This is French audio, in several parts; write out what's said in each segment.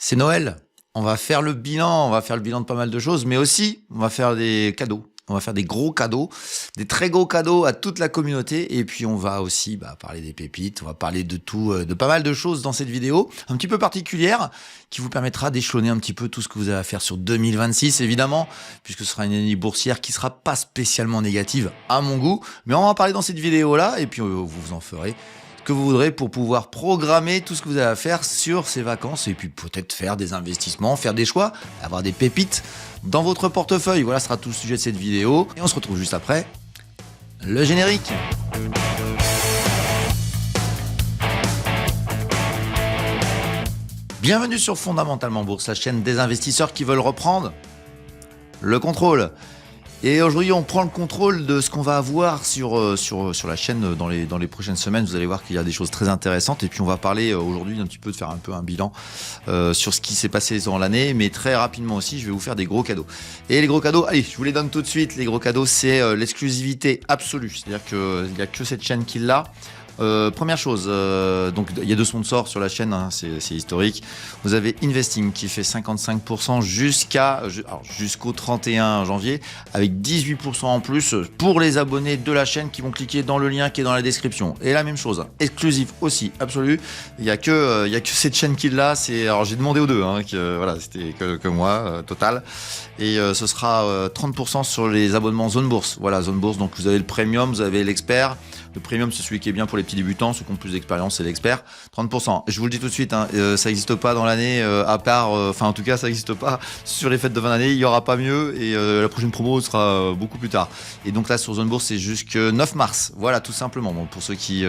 C'est Noël. On va faire le bilan. On va faire le bilan de pas mal de choses, mais aussi, on va faire des cadeaux. On va faire des gros cadeaux, des très gros cadeaux à toute la communauté. Et puis, on va aussi parler des pépites. On va parler de tout, de pas mal de choses dans cette vidéo, un petit peu particulière, qui vous permettra d'échelonner un petit peu tout ce que vous avez à faire sur 2026, évidemment, puisque ce sera une année boursière qui sera pas spécialement négative à mon goût. Mais on va en parler dans cette vidéo-là, et puis vous en ferez que vous voudrez pour pouvoir programmer tout ce que vous avez à faire sur ces vacances et puis peut-être faire des investissements, faire des choix, avoir des pépites dans votre portefeuille. Voilà, ce sera tout le sujet de cette vidéo. Et on se retrouve juste après le générique. Bienvenue sur Fondamentalement Bourse, la chaîne des investisseurs qui veulent reprendre le contrôle. Et aujourd'hui, on prend le contrôle de ce qu'on va avoir sur la chaîne dans les prochaines semaines. Vous allez voir qu'il y a des choses très intéressantes. Et puis, on va parler aujourd'hui un petit peu de faire un peu un bilan sur ce qui s'est passé dans l'année. Mais très rapidement aussi, je vais vous faire des gros cadeaux. Et les gros cadeaux, allez, je vous les donne tout de suite. Les gros cadeaux, c'est l'exclusivité absolue. C'est-à-dire qu'il n'y a que cette chaîne qui l'a. Première chose, donc il y a 2 sponsors sur la chaîne, hein, c'est historique. Vous avez Investing qui fait 55% jusqu'au 31 janvier, avec 18% en plus pour les abonnés de la chaîne qui vont cliquer dans le lien qui est dans la description. Et la même chose, exclusif aussi, absolu. Il y a que cette chaîne qui l'a. Alors j'ai demandé aux deux, hein, voilà, c'était que moi, total. Et ce sera 30% sur les abonnements Zone Bourse. Voilà, Zone Bourse. Donc vous avez le premium, vous avez l'expert. Le premium, c'est celui qui est bien pour les petits débutants. Ceux qui ont plus d'expérience, c'est l'expert. 30%. Je vous le dis tout de suite, hein, ça n'existe pas dans l'année, à part, en tout cas, ça n'existe pas sur les fêtes de fin d'année. Il n'y aura pas mieux. Et la prochaine promo sera beaucoup plus tard. Et donc là, sur Zone Bourse, c'est jusqu'au 9 mars. Voilà, tout simplement. Bon, pour ceux qui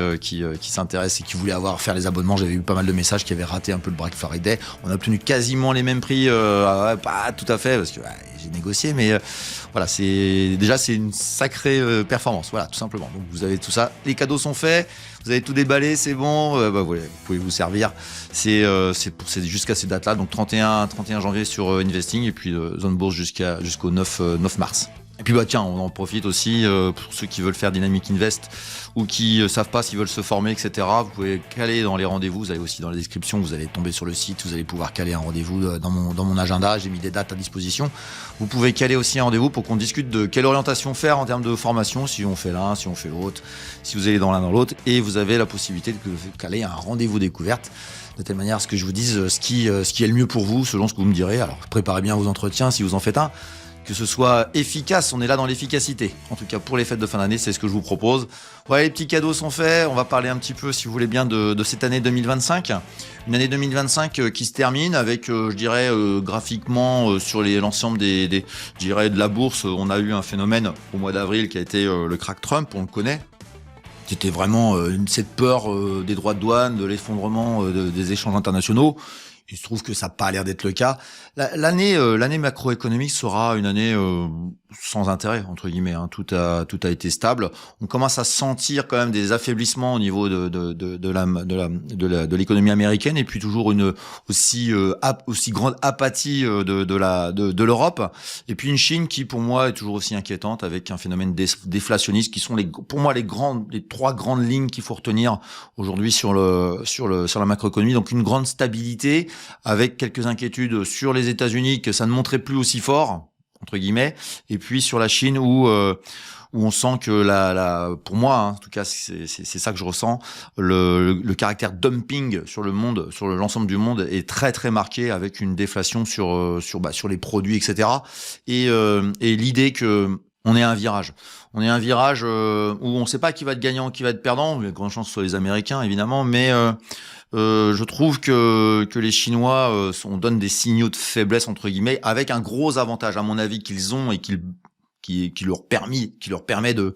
s'intéressent et qui voulaient faire les abonnements, j'avais eu pas mal de messages qui avaient raté un peu le Black Friday. On a obtenu quasiment les mêmes prix. Pas tout à fait, parce que j'ai négocié, mais voilà, c'est une sacrée performance. Voilà, tout simplement. Donc vous avez tout ça. Les cadeaux sont faits. Vous avez tout déballé, c'est bon. Vous pouvez vous servir. C'est jusqu'à ces dates-là. Donc 31 janvier sur Investing et puis Zone Bourse jusqu'au 9 mars. Et puis tiens, on en profite aussi pour ceux qui veulent faire Dynamic Invest ou qui savent pas s'ils veulent se former, etc. Vous pouvez caler dans les rendez-vous. Vous avez aussi dans la description, vous allez tomber sur le site, vous allez pouvoir caler un rendez-vous dans mon agenda. J'ai mis des dates à disposition. Vous pouvez caler aussi un rendez-vous pour qu'on discute de quelle orientation faire en termes de formation, si on fait l'un, si on fait l'autre, si vous allez dans l'un dans l'autre. Et vous avez la possibilité de caler un rendez-vous découverte de telle manière à ce que je vous dise ce qui est le mieux pour vous, selon ce que vous me direz. Alors préparez bien vos entretiens si vous en faites un. Que ce soit efficace, on est là dans l'efficacité. En tout cas, pour les fêtes de fin d'année, c'est ce que je vous propose. Voilà, les petits cadeaux sont faits. On va parler un petit peu, si vous voulez bien, de cette année 2025. Une année 2025 qui se termine avec, je dirais, graphiquement, sur l'ensemble de la bourse, on a eu un phénomène au mois d'avril qui a été le crack Trump, on le connaît. C'était vraiment cette peur des droits de douane, de l'effondrement des échanges internationaux. Il se trouve que ça n'a pas l'air d'être le cas. L'année macroéconomique sera une année sans intérêt, entre guillemets. Hein. Tout a été stable. On commence à sentir quand même des affaiblissements au niveau de l'économie américaine et puis toujours une aussi grande apathie de l'Europe. Et puis une Chine qui, pour moi, est toujours aussi inquiétante avec un phénomène déflationniste qui sont pour moi les 3 grandes lignes qu'il faut retenir aujourd'hui sur la macroéconomie. Donc une grande stabilité avec quelques inquiétudes sur les États-Unis que ça ne montrait plus aussi fort entre guillemets, et puis sur la Chine où on sent que pour moi, hein, en tout cas, c'est ça que je ressens, le caractère dumping sur le monde, sur l'ensemble du monde est très très marqué avec une déflation sur les produits, etc. Et l'idée que on est à un virage. On est à un virage où on ne sait pas qui va être gagnant, qui va être perdant. Il y a grande chance que ce soit les Américains, évidemment, mais je trouve que les Chinois on donne des signaux de faiblesse entre guillemets, avec un gros avantage à mon avis qu'ils ont et qui leur permet de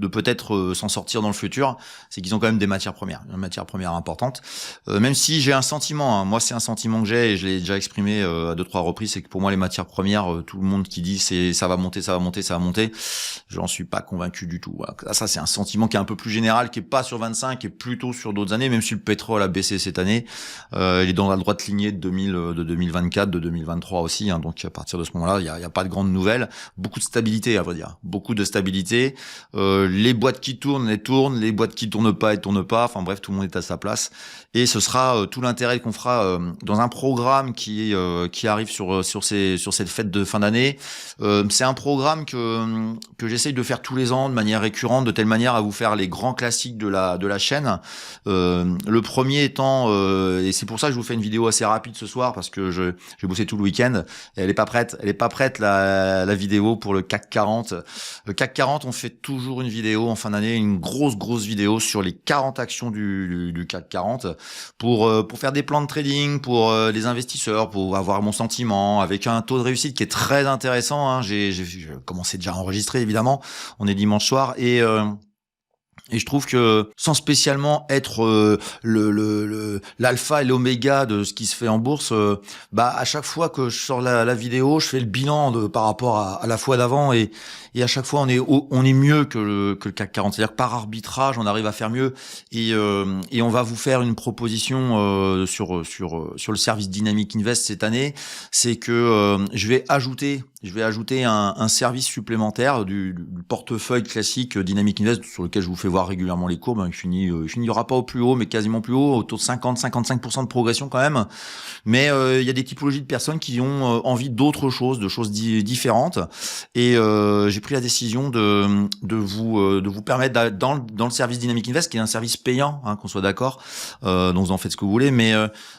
peut-être s'en sortir dans le futur, c'est qu'ils ont quand même des matières premières, une matière première importante. Même si j'ai un sentiment, hein, moi c'est un sentiment que j'ai et je l'ai déjà exprimé à 2-3 reprises, c'est que pour moi les matières premières, tout le monde qui dit ça va monter, j'en suis pas convaincu du tout. Voilà. Ça c'est un sentiment qui est un peu plus général, qui est pas sur 25, qui est plutôt sur d'autres années, même si le pétrole a baissé cette année, il est dans la droite lignée de 2024, de 2023 aussi, hein, donc à partir de ce moment-là, il y a pas de grandes nouvelles, beaucoup de stabilité stabilité, à vrai dire. Beaucoup de stabilité. Les boîtes qui tournent, elles tournent. Les boîtes qui tournent pas, elles tournent pas. Enfin bref, tout le monde est à sa place. Et ce sera tout l'intérêt qu'on fera dans un programme qui arrive sur cette fête de fin d'année. C'est un programme que j'essaye de faire tous les ans de manière récurrente, de telle manière à vous faire les grands classiques de la chaîne. Le premier étant, et c'est pour ça que je vous fais une vidéo assez rapide ce soir parce que j'ai bossé tout le week-end. Et elle est pas prête la vidéo pour le CAC 40. Le CAC 40, on fait toujours une vidéo en fin d'année, une grosse vidéo sur les 40 actions du CAC 40 pour faire des plans de trading pour les investisseurs, pour avoir mon sentiment avec un taux de réussite qui est très intéressant. Hein. J'ai commencé déjà à enregistrer évidemment. On est dimanche soir et je trouve que sans spécialement être l'alpha et l'oméga de ce qui se fait en bourse, à chaque fois que je sors la vidéo, je fais le bilan par rapport à la fois d'avant et à chaque fois on est mieux que le CAC 40. C'est-à-dire que par arbitrage, on arrive à faire mieux et on va vous faire une proposition sur le service Dynamic Invest cette année, c'est que je vais ajouter un service supplémentaire du portefeuille classique Dynamic Invest sur lequel je vous fais voir régulièrement les courbes. Il finira pas au plus haut, mais quasiment plus haut, autour de 50-55% de progression quand même. Mais il y a des typologies de personnes qui ont envie d'autres choses, de choses différentes. Et j'ai pris la décision de vous permettre dans le service Dynamic Invest, qui est un service payant, hein, qu'on soit d'accord. Donc vous en faites ce que vous voulez, mais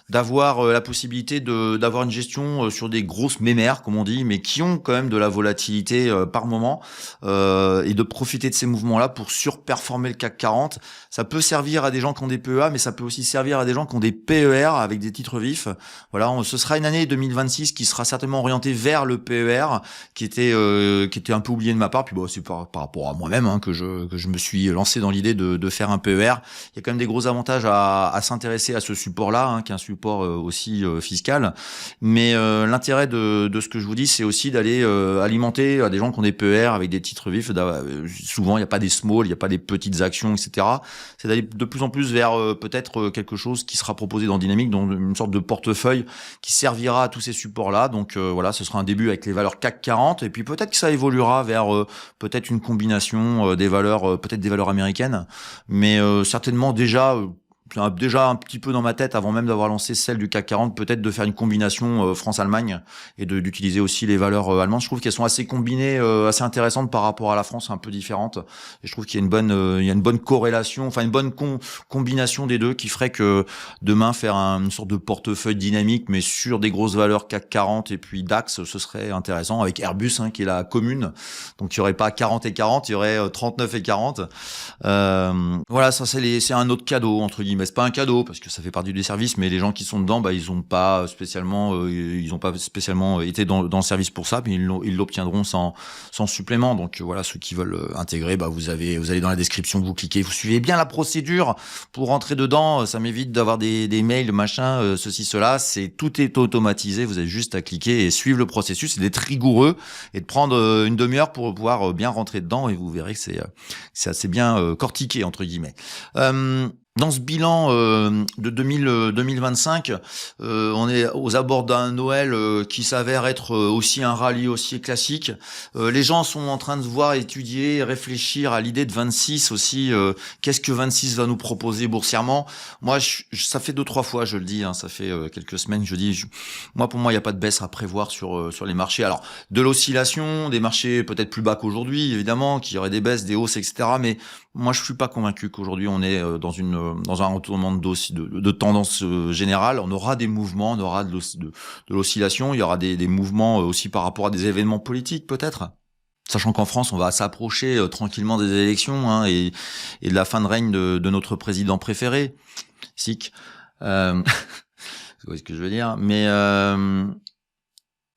d'avoir la possibilité d'avoir une gestion sur des grosses mémères, comme on dit, mais qui ont quand même de la volatilité par moment, et de profiter de ces mouvements-là pour surperformer le CAC 40. Ça peut servir à des gens qui ont des PEA, mais ça peut aussi servir à des gens qui ont des PER avec des titres vifs. Voilà, ce sera une année 2026 qui sera certainement orientée vers le PER, qui était un peu oublié de ma part. Puis c'est par rapport à moi-même, hein, que je me suis lancé dans l'idée de faire un PER. Il y a quand même des gros avantages à s'intéresser à ce support-là, hein, qui est un support aussi fiscal. Mais l'intérêt de ce que je vous dis, c'est aussi d'aller alimenter à des gens qui ont des PER avec des titres vifs. Souvent, il n'y a pas des small, il n'y a pas des petites actions, etc. C'est d'aller de plus en plus vers peut-être quelque chose qui sera proposé dans Dynamic, dans une sorte de portefeuille qui servira à tous ces supports-là. Donc voilà, ce sera un début avec les valeurs CAC 40 et puis peut-être que ça évoluera vers peut-être une combination des valeurs, peut-être des valeurs américaines, mais certainement déjà un petit peu dans ma tête avant même d'avoir lancé celle du CAC 40, peut-être de faire une combination France-Allemagne et d'utiliser aussi les valeurs allemandes. Je trouve qu'elles sont assez combinées, assez intéressantes par rapport à la France, un peu différentes. Et je trouve qu'il y a une bonne corrélation, enfin une bonne combination des deux qui ferait que demain faire une sorte de portefeuille dynamique, mais sur des grosses valeurs CAC 40 et puis DAX, ce serait intéressant avec Airbus, hein, qui est la commune. Donc il y aurait pas 40 et 40, il y aurait 39 et 40. Voilà, ça c'est un autre cadeau entre guillemets. Mais c'est pas un cadeau parce que ça fait partie du service, mais les gens qui sont dedans, ils ont pas spécialement été dans le service pour ça, puis ils l'obtiendront sans supplément. Donc voilà, ceux qui veulent intégrer, vous allez dans la description, vous cliquez, vous suivez bien la procédure pour rentrer dedans. Ça m'évite d'avoir des mails, machin, ceci, cela. Tout est automatisé. Vous avez juste à cliquer et suivre le processus et d'être rigoureux et de prendre une demi-heure pour pouvoir bien rentrer dedans et vous verrez que c'est assez bien cortiqué entre guillemets. Dans ce bilan de 2025, on est aux abords d'un Noël qui s'avère être aussi un rallye aussi classique. Les gens sont en train de voir, étudier, réfléchir à l'idée de 26 aussi. Qu'est-ce que 26 va nous proposer boursièrement? Moi, ça fait 2-3 fois, je le dis, hein, ça fait quelques semaines, je dis, pour moi, il n'y a pas de baisse à prévoir sur les marchés. Alors, de l'oscillation, des marchés peut-être plus bas qu'aujourd'hui, évidemment, qu'il y aurait des baisses, des hausses, etc. Mais moi, je suis pas convaincu qu'aujourd'hui on est dans un retournement de tendance générale. On aura des mouvements, on aura de l'oscillation, il y aura des mouvements aussi par rapport à des événements politiques peut-être. Sachant qu'en France, on va s'approcher tranquillement des élections, hein, et de la fin de règne de notre président préféré, SIC. Vous voyez ce que je veux dire. Mais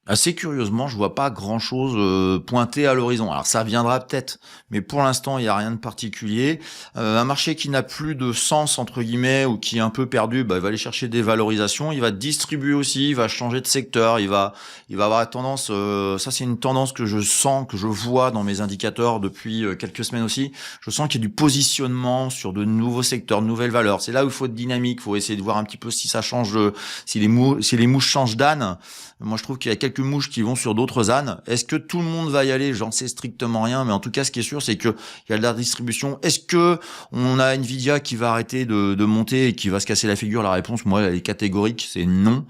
assez curieusement, je vois pas grand-chose pointer à l'horizon. Alors ça viendra peut-être, mais pour l'instant, il y a rien de particulier. Un marché qui n'a plus de sens entre guillemets ou qui est un peu perdu, il va aller chercher des valorisations. Il va distribuer aussi, il va changer de secteur. Il va avoir tendance. Ça, c'est une tendance que je sens, que je vois dans mes indicateurs depuis quelques semaines aussi. Je sens qu'il y a du positionnement sur de nouveaux secteurs, de nouvelles valeurs. C'est là où il faut être dynamique. Il faut essayer de voir un petit peu si ça change, si les mouches changent d'âne. Moi, je trouve qu'il y a quelques quelques mouches qui vont sur d'autres ânes. Est-ce que tout le monde va y aller? J'en sais strictement rien, mais en tout cas, ce qui est sûr, c'est que il y a de la distribution. Est-ce que on a Nvidia qui va arrêter de monter et qui va se casser la figure? La réponse, moi, elle est catégorique, c'est non.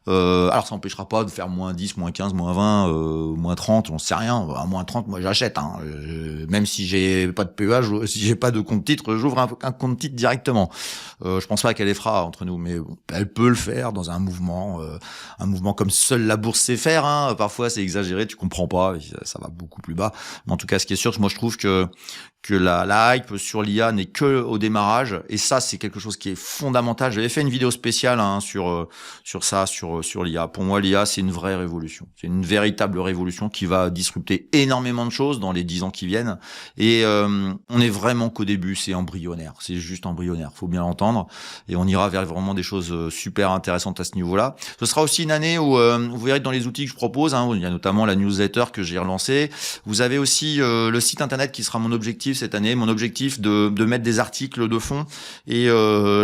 Alors, ça n'empêchera pas de faire moins 10, moins 15, moins 20, moins 30, on sait rien. À moins 30, moi, j'achète. Hein. Même si j'ai pas de PEA, si j'ai pas de compte titre, j'ouvre un compte titre directement. Je pense pas qu'elle les fera entre nous, mais bon, elle peut le faire dans un mouvement comme seule la bourse sait faire. Hein. Parfois, c'est exagéré, tu comprends pas, ça va beaucoup plus bas. Mais en tout cas, ce qui est sûr, moi, je trouve que la hype sur l'IA n'est que au démarrage, et ça, c'est quelque chose qui est fondamental. J'avais fait une vidéo spéciale sur l'IA. Pour moi, l'IA, c'est une vraie révolution. C'est une véritable révolution qui va disrupter énormément de choses dans les 10 ans qui viennent. Et on est vraiment qu'au début, c'est embryonnaire. C'est juste embryonnaire, faut bien l'entendre. Et on ira vers vraiment des choses super intéressantes à ce niveau-là. Ce sera aussi une année où vous verrez dans les outils que je propose, hein, il y a notamment la newsletter que j'ai relancée. Vous avez aussi le site internet qui sera mon objectif cette année, mon objectif de mettre des articles de fond, et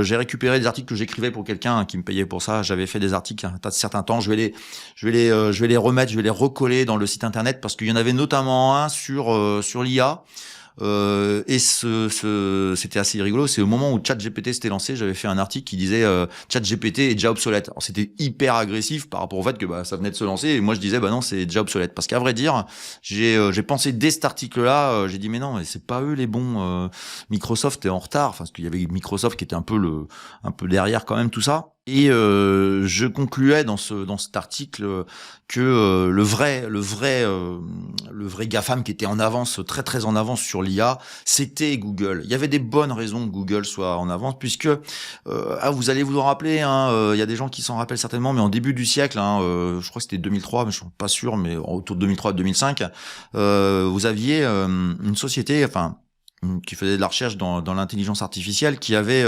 j'ai récupéré des articles que j'écrivais pour quelqu'un qui me payait pour ça. J'avais fait des articles un certain temps, je vais les remettre, je vais les recoller dans le site internet, parce qu'il y en avait notamment un sur l'IA. Et c'était assez rigolo. C'est au moment où ChatGPT s'était lancé, j'avais fait un article qui disait ChatGPT est déjà obsolète. Alors c'était hyper agressif par rapport au fait que ça venait de se lancer, et moi je disais non, c'est déjà obsolète, parce qu'à vrai dire, j'ai pensé dès cet article-là, j'ai dit mais non, mais c'est pas eux les bons. Microsoft est en retard, enfin parce qu'il y avait Microsoft qui était un peu derrière quand même tout ça. Et je concluais dans cet article que le vrai GAFAM qui était en avance, très très en avance sur l'IA, c'était Google. Il y avait des bonnes raisons que Google soit en avance, puisque vous allez vous en rappeler, il y a des gens qui s'en rappellent certainement, mais en début du siècle, je crois que c'était 2003, mais je suis pas sûr, mais autour de 2003-2005, vous aviez une société, qui faisait de la recherche dans l'intelligence artificielle, qui avait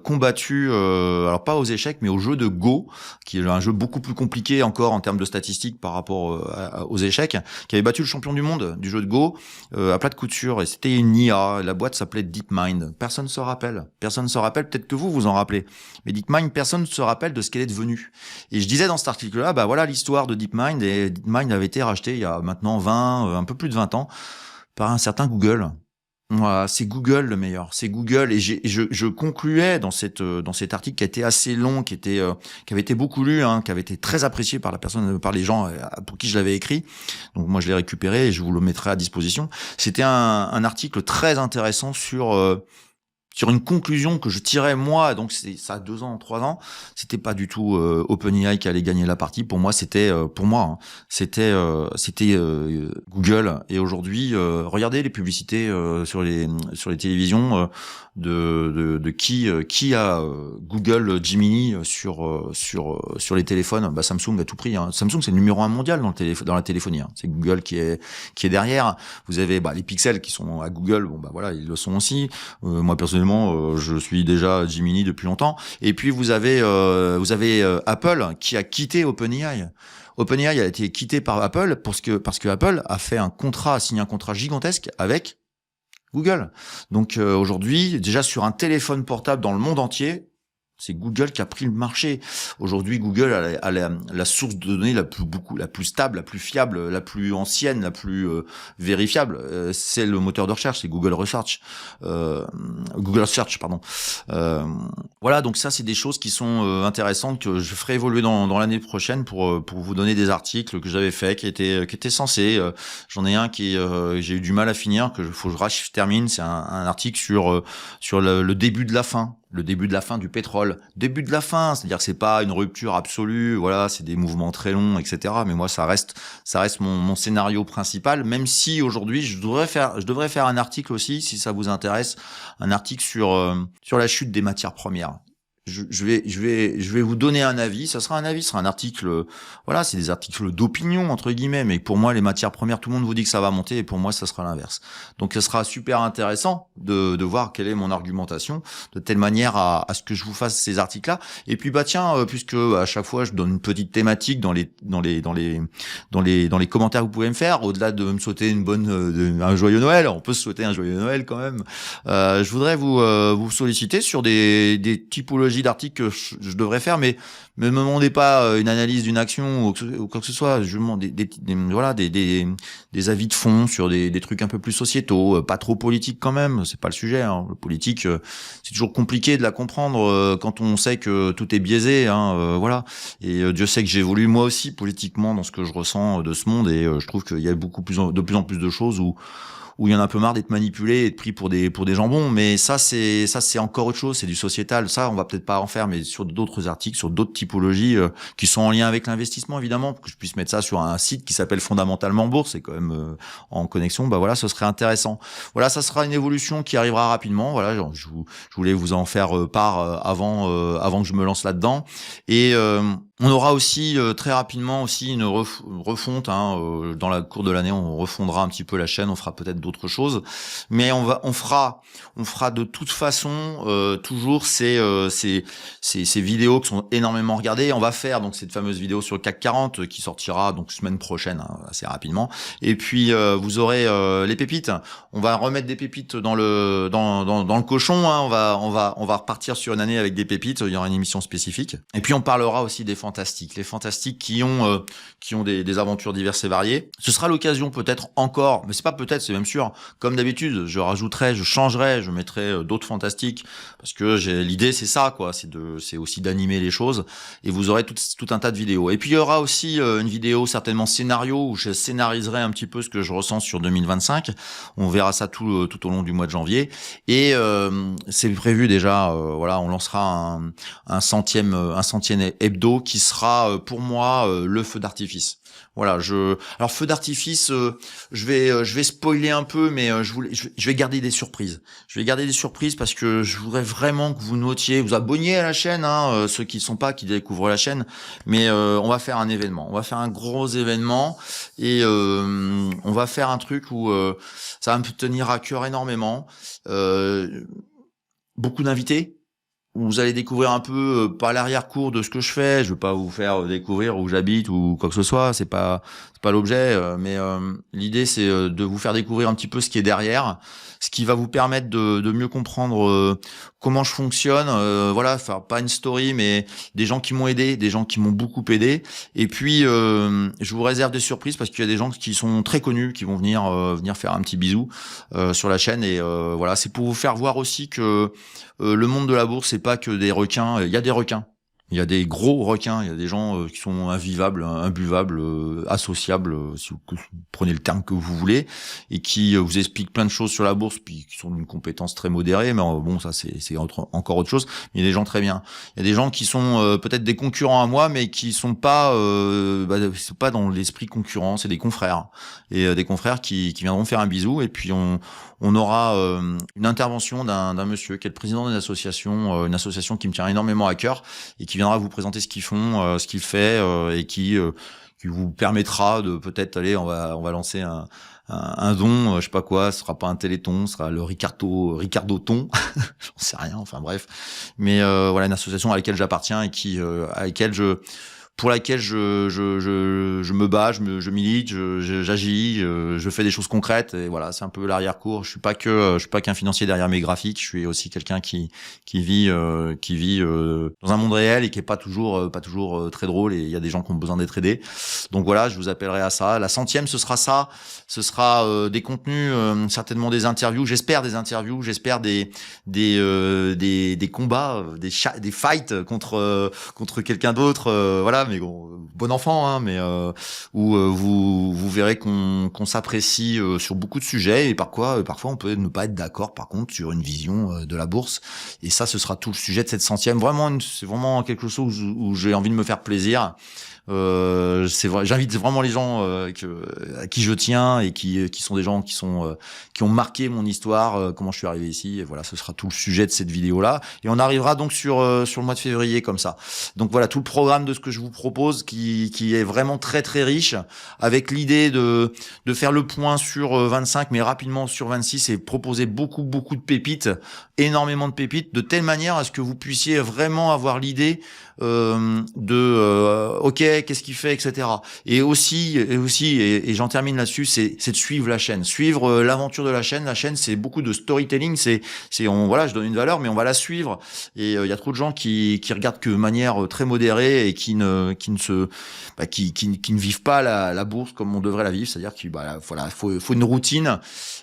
combattu, alors pas aux échecs, mais au jeu de Go, qui est un jeu beaucoup plus compliqué encore en termes de statistiques par rapport aux échecs, qui avait battu le champion du monde du jeu de Go à plat de couture, et c'était une IA. La boîte s'appelait DeepMind. Personne ne se rappelle. Peut-être que vous en rappelez. Mais DeepMind, personne ne se rappelle de ce qu'elle est devenue. Et je disais dans cet article-là, voilà l'histoire de DeepMind, et DeepMind avait été racheté il y a maintenant un peu plus de 20 ans, par un certain Google. Voilà, c'est Google le meilleur, c'est Google. Et je concluais dans cet article qui a été assez long, qui avait été beaucoup lu, qui avait été très apprécié par les gens pour qui je l'avais écrit. Donc moi je l'ai récupéré et je vous le mettrai à disposition. C'était un article très intéressant sur une conclusion que je tirais moi, donc c'est ça 2 ans, 3 ans, c'était pas du tout OpenAI qui allait gagner la partie. Pour moi, c'était c'était Google. Et aujourd'hui, regardez les publicités sur les télévisions de qui a Google Gemini sur les téléphones. Samsung à tout prix. Samsung, c'est le numéro 1 mondial dans la téléphonie. C'est Google qui est derrière. Vous avez les pixels qui sont à Google. Voilà, ils le sont aussi. Moi personnellement, je suis déjà Gemini depuis longtemps. Et puis vous avez Apple qui a quitté OpenAI. OpenAI a été quitté par Apple parce que Apple a signé un contrat gigantesque avec Google. Donc aujourd'hui, déjà sur un téléphone portable dans le monde entier, c'est Google qui a pris le marché. Aujourd'hui, Google a la source de données la plus stable, la plus fiable, la plus ancienne, la plus vérifiable. C'est le moteur de recherche, c'est Google Research. Google Search, pardon. Voilà, donc ça, c'est des choses qui sont intéressantes que je ferai évoluer dans l'année prochaine pour vous donner des articles que j'avais faits, qui étaient censés. J'en ai un qui j'ai eu du mal à finir, faut que je termine. C'est un article sur le début de la fin. Le début de la fin du pétrole. Début de la fin, c'est-à-dire que c'est pas une rupture absolue, voilà, c'est des mouvements très longs, etc. Mais moi, ça reste mon scénario principal, même si aujourd'hui, je devrais faire un article aussi, si ça vous intéresse, un article sur la chute des matières premières. Je vais vous donner un avis. Ça sera un article, voilà, c'est des articles d'opinion entre guillemets, mais pour moi les matières premières, tout le monde vous dit que ça va monter, et pour moi ça sera l'inverse. Donc ce sera super intéressant de voir quelle est mon argumentation, de telle manière à ce que je vous fasse ces articles-là. Et puis puisque à chaque fois je donne une petite thématique dans les commentaires que vous pouvez me faire, au-delà de me souhaiter un joyeux Noël, on peut se souhaiter un joyeux Noël quand même. Je voudrais vous solliciter sur des typologies typologie d'articles que je devrais faire, mais me demandez pas une analyse d'une action ou quoi que ce soit. Je demande des avis de fond sur des trucs un peu plus sociétaux, pas trop politiques quand même. C'est pas le sujet. Hein. Le politique, c'est toujours compliqué de la comprendre quand on sait que tout est biaisé. Hein, voilà. Et Dieu sait que j'évolue moi aussi politiquement dans ce que je ressens de ce monde, et je trouve qu'il y a de plus en plus de choses où il y en a un peu marre d'être manipulé et de pris pour des jambons. Mais ça c'est encore autre chose, c'est du sociétal. Ça, on va peut-être pas en faire, mais sur d'autres articles, sur d'autres typologies qui sont en lien avec l'investissement, évidemment, pour que je puisse mettre ça sur un site qui s'appelle Fondamentalement Bourse, c'est quand même en connexion. Bah voilà, ce serait intéressant. Voilà, ça sera une évolution qui arrivera rapidement. Voilà, je voulais vous en faire part avant que je me lance là-dedans. Et on aura aussi très rapidement aussi une refonte. Dans la cours de l'année, on refondera un petit peu la chaîne. On fera peut-être d'autres choses, mais on fera de toute façon toujours ces vidéos qui sont énormément regardées. On va faire donc cette fameuse vidéo sur le CAC 40 qui sortira donc semaine prochaine, assez rapidement. Et puis vous aurez les pépites. On va remettre des pépites dans le cochon. On va repartir sur une année avec des pépites. Il y aura une émission spécifique. Et puis on parlera aussi des fantastiques, les fantastiques qui ont des aventures diverses et variées. Ce sera l'occasion peut-être encore, mais c'est pas peut-être, c'est même sûr. Comme d'habitude, je changerai, je mettrai d'autres fantastiques parce que l'idée c'est ça quoi, c'est aussi d'animer les choses, et vous aurez tout un tas de vidéos. Et puis il y aura aussi une vidéo certainement scénario où je scénariserai un petit peu ce que je ressens sur 2025. On verra ça tout au long du mois de janvier, et c'est prévu déjà. Voilà, on lancera un centième hebdo qui sera pour moi le feu d'artifice. Voilà, alors feu d'artifice, je vais spoiler un peu, mais je vais garder des surprises. Je vais garder des surprises parce que je voudrais vraiment que vous notiez, vous abonniez à la chaîne, ceux qui découvrent la chaîne. Mais on va faire un événement, on va faire un gros événement, et on va faire un truc où ça va me tenir à cœur énormément. Beaucoup d'invités. Vous allez découvrir un peu, pas l'arrière-cour de ce que je fais. Je veux pas vous faire découvrir où j'habite ou quoi que ce soit. C'est pas l'objet. Mais l'idée, c'est de vous faire découvrir un petit peu ce qui est derrière, ce qui va vous permettre de mieux comprendre comment je fonctionne. Voilà, faire pas une story, mais des gens qui m'ont aidé, des gens qui m'ont beaucoup aidé. Et puis, je vous réserve des surprises parce qu'il y a des gens qui sont très connus, qui vont venir faire un petit bisou sur la chaîne. Et voilà, c'est pour vous faire voir aussi que le monde de la bourse, c'est pas que des requins. Il y a des requins. Il y a des gros requins, il y a des gens qui sont invivables, imbuvables, associables, si vous prenez le terme que vous voulez, et qui vous expliquent plein de choses sur la bourse, puis qui sont d'une compétence très modérée, mais bon, ça c'est encore autre chose. Mais il y a des gens très bien. Il y a des gens qui sont peut-être des concurrents à moi, mais qui sont pas dans l'esprit concurrent, c'est des confrères. Et des confrères qui viendront faire un bisou, et puis on aura une intervention d'un monsieur qui est le président d'une association, une association qui me tient énormément à cœur, et qui viendra vous présenter ce qu'ils font, ce qu'il fait, et qui vous permettra de peut-être aller, on va lancer un don, je sais pas quoi, ce sera pas un téléthon, ce sera le Ricardo-ton, j'en sais rien, enfin bref. Mais voilà, une association à laquelle j'appartiens et pour laquelle je me bats, je milite, j'agis, je fais des choses concrètes, et voilà, c'est un peu l'arrière-cour. Je suis pas qu'un financier derrière mes graphiques, je suis aussi quelqu'un qui vit dans un monde réel et qui est pas toujours très drôle, et il y a des gens qui ont besoin d'être aidés. Donc voilà, je vous appellerai à ça. La 100e, ce sera ça, ce sera des contenus, certainement des interviews, j'espère des combats, des fights contre quelqu'un d'autre, voilà. Mais bon enfant, mais où vous verrez qu'on s'apprécie sur beaucoup de sujets, et parfois on peut ne pas être d'accord par contre sur une vision de la bourse, et ça, ce sera tout le sujet de cette 100e. C'est vraiment quelque chose où j'ai envie de me faire plaisir. C'est vrai, j'invite vraiment les gens à qui je tiens, et qui sont des gens qui ont marqué mon histoire, comment je suis arrivé ici, et voilà, ce sera tout le sujet de cette vidéo là, et on arrivera donc sur le mois de février comme ça. Donc voilà, tout le programme de ce que je vous propose qui est vraiment très très riche, avec l'idée de faire le point sur 25, mais rapidement sur 26, et proposer beaucoup de pépites, énormément de pépites, de telle manière à ce que vous puissiez vraiment avoir l'idée ok, fait, qu'est-ce qu'il fait, etc. Et aussi, et j'en termine là-dessus, c'est de suivre la chaîne, suivre l'aventure de la chaîne. La chaîne, c'est beaucoup de storytelling. Voilà, je donne une valeur, mais on va la suivre. Et il y a trop de gens qui regardent que de manière très modérée et qui ne vivent pas la bourse comme on devrait la vivre. C'est-à-dire qu'il faut une routine.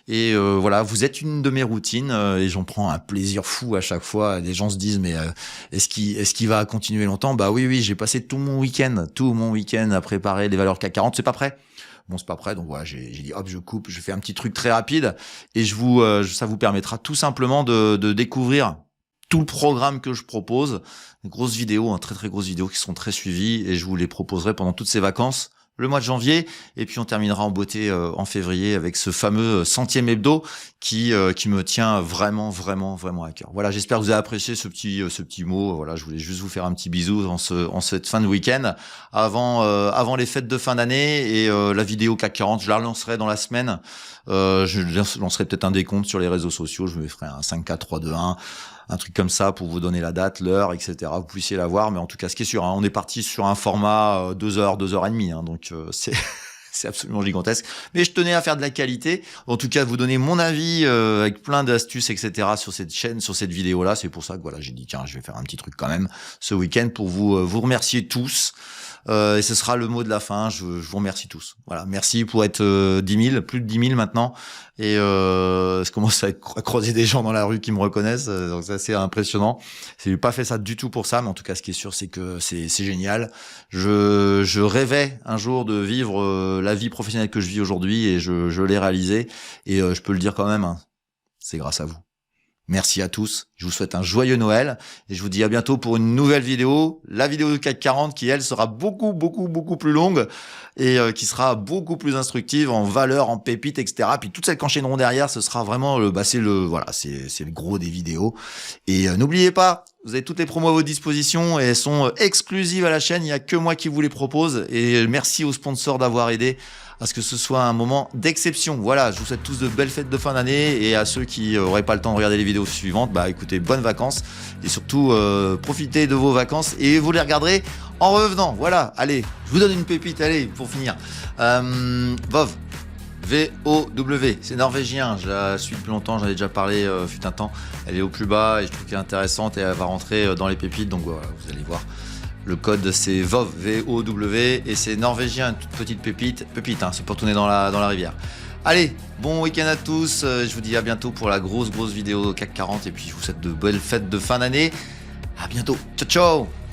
Et voilà, vous êtes une de mes routines et j'en prends un plaisir fou à chaque fois. Des gens se disent mais est-ce qu'il va continuer longtemps? Bah oui, j'ai passé tout mon week-end à préparer les valeurs CAC 40. C'est pas prêt. Bon, c'est pas prêt, donc voilà, j'ai dit hop, je coupe, je fais un petit truc très rapide et ça vous permettra tout simplement de découvrir tout le programme que je propose. Une grosse vidéo, très très grosse vidéo qui seront très suivies et je vous les proposerai pendant toutes ces vacances. Le mois de janvier, et puis on terminera en beauté en février avec ce fameux 100e hebdo qui me tient vraiment à cœur. Voilà, j'espère que vous avez apprécié ce petit mot. Voilà, je voulais juste vous faire un petit bisou en cette fin de week-end avant les fêtes de fin d'année et la vidéo CAC 40, je la relancerai dans la semaine. Je lancerai peut-être un décompte sur les réseaux sociaux, je me ferai un 5, 4, 3, 2, 1. Un truc comme ça pour vous donner la date, l'heure, etc. Vous puissiez la voir, mais en tout cas, ce qui est sûr, on est parti sur un format 2 heures, 2 heures et demie, donc c'est absolument gigantesque. Mais je tenais à faire de la qualité, en tout cas, vous donner mon avis avec plein d'astuces, etc. sur cette chaîne, sur cette vidéo-là. C'est pour ça que voilà, j'ai dit tiens, je vais faire un petit truc quand même ce week-end pour vous remercier tous. Et ce sera le mot de la fin. Je vous remercie tous. Voilà, merci pour être 10 000, plus de 10 000 maintenant. Et je commence à croiser des gens dans la rue qui me reconnaissent. Donc c'est assez impressionnant. J'ai pas fait ça du tout pour ça, mais en tout cas, ce qui est sûr, c'est que c'est génial. Je rêvais un jour de vivre la vie professionnelle que je vis aujourd'hui, et je l'ai réalisé. Et je peux le dire quand même, c'est grâce à vous. Merci à tous, je vous souhaite un joyeux Noël et je vous dis à bientôt pour une nouvelle vidéo, la vidéo du CAC 40 qui elle sera beaucoup plus longue et qui sera beaucoup plus instructive en valeur, en pépites, etc. Puis toutes celles qui enchaîneront derrière, ce sera vraiment c'est le gros des vidéos. Et n'oubliez pas, vous avez toutes les promos à votre disposition et elles sont exclusives à la chaîne, il n'y a que moi qui vous les propose et merci aux sponsors d'avoir aidé à ce que ce soit un moment d'exception. Voilà, je vous souhaite tous de belles fêtes de fin d'année et à ceux qui n'auraient pas le temps de regarder les vidéos suivantes, écoutez, bonnes vacances et surtout profitez de vos vacances et vous les regarderez en revenant. Voilà, allez, je vous donne une pépite, allez, pour finir. VOW, V-O-W, c'est norvégien, je la suis depuis longtemps, j'en ai déjà parlé fut un temps. Elle est au plus bas et je trouve qu'elle est intéressante et elle va rentrer dans les pépites, donc voilà, vous allez voir. Le code c'est VOW, V-O-W, et c'est norvégien, une toute petite pépite, c'est pour tourner dans la rivière. Allez, bon week-end à tous, je vous dis à bientôt pour la grosse vidéo CAC 40, et puis je vous souhaite de belles fêtes de fin d'année. À bientôt, ciao ciao.